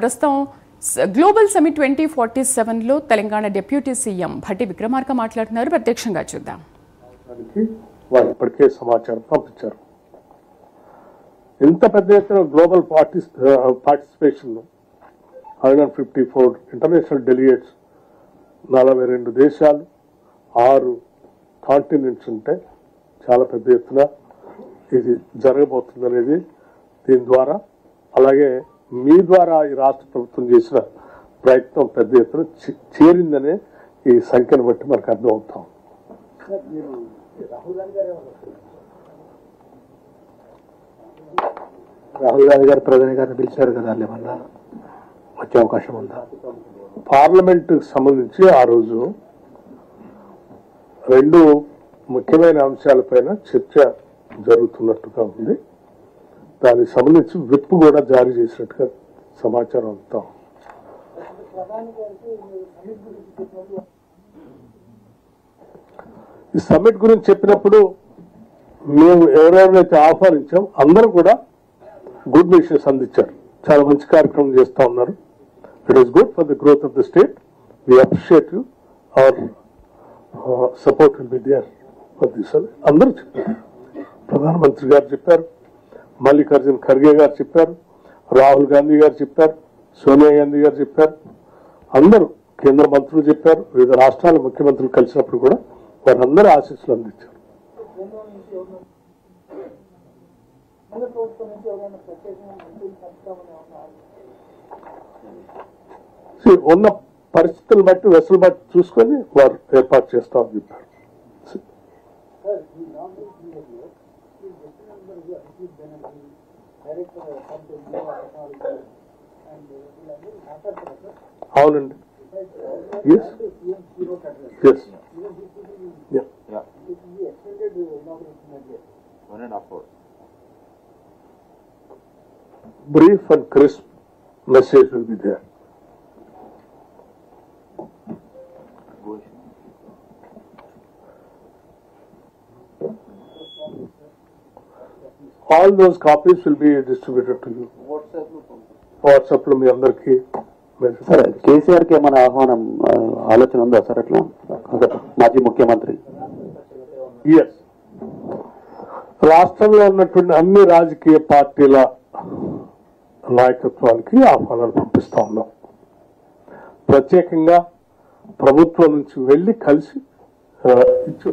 ప్రస్తుతం global summit 2047 లో Telangana deputy CM Bhatti Vikramarka మాట్లాడుతున్నారు. ప్రత్యక్షంగా చూద్దాం. వాళ్ళు ఇప్పటికే సమాచారం పంపించారు. ఇంత పెద్ద ఎత్తున గ్లోబల్ పార్టిసిపేషన్ 154 ఇంటర్నేషనల్ డెలిగేట్స్, 42 దేశాలు, 6 కాంటినెంట్స్ ఉంటే చాలా పెద్ద ఎత్తున ఇది జరగబోతుంది అనేది దీని ద్వారా, అలాగే మీ ద్వారా ఈ రాష్ట్ర ప్రభుత్వం చేసిన ప్రయత్నం పెద్ద ఎత్తున చేరిందనే ఈ సంఖ్యను బట్టి మనకు అర్థమవుతాం. రాహుల్ గాంధీ గారు ప్రధాని గారిని పిలిచారు కదా, ఏమన్నా వచ్చే అవకాశం ఉందా? పార్లమెంట్ సంబంధించి ఆ రోజు 2 ముఖ్యమైన అంశాలపైన చర్చ జరుగుతున్నట్టుగా ఉంది. దానికి సంబంధించి విప్ కూడా జారీ చేసినట్టుగా సమాచారం అవుతాం. ఈ సమ్మిట్ గురించి చెప్పినప్పుడు మేము ఎవరెవరైతే ఆహ్వానించాం అందరూ కూడా గుడ్ విషెస్ అందించారు. చాలా మంచి కార్యక్రమం చేస్తా ఉన్నారు. It is good for the growth of the state. We appreciate you. Our support will be there for this అని అందరూ చెప్పారు. ప్రధానమంత్రి గారు చెప్పారు, మల్లికార్జున్ ఖర్గే గారు చెప్పారు, రాహుల్ గాంధీ గారు చెప్పారు, సోనియా గాంధీ గారు చెప్పారు, అందరూ కేంద్ర మంత్రులు చెప్పారు. వివిధ రాష్ట్రాల ముఖ్యమంత్రులు కలిసినప్పుడు కూడా వారందరూ ఆశీస్సులు అందించారు. ఉన్న పరిస్థితులు బట్టి వెసులుబాటు చూసుకొని వారు ఏర్పాటు చేస్తామని చెప్పారు. అవునండి. Brief and crisp message will be there. All those copies will be distributed to you. WhatsApp లో మీ అందరికీ. సార్, కేసీఆర్ కి ఏమైనా ఆహ్వానం ఆలోచన ఉందా సార్? అట్లా మాజీ ముఖ్యమంత్రి ఎస్, రాష్ట్రంలో ఉన్నటువంటి అన్ని రాజకీయ పార్టీల నాయకత్వానికి ఆహ్వానాలు పంపిస్తా ఉన్నాం. ప్రత్యేకంగా ప్రభుత్వం నుంచి వెళ్లి కలిసి ఇచ్చు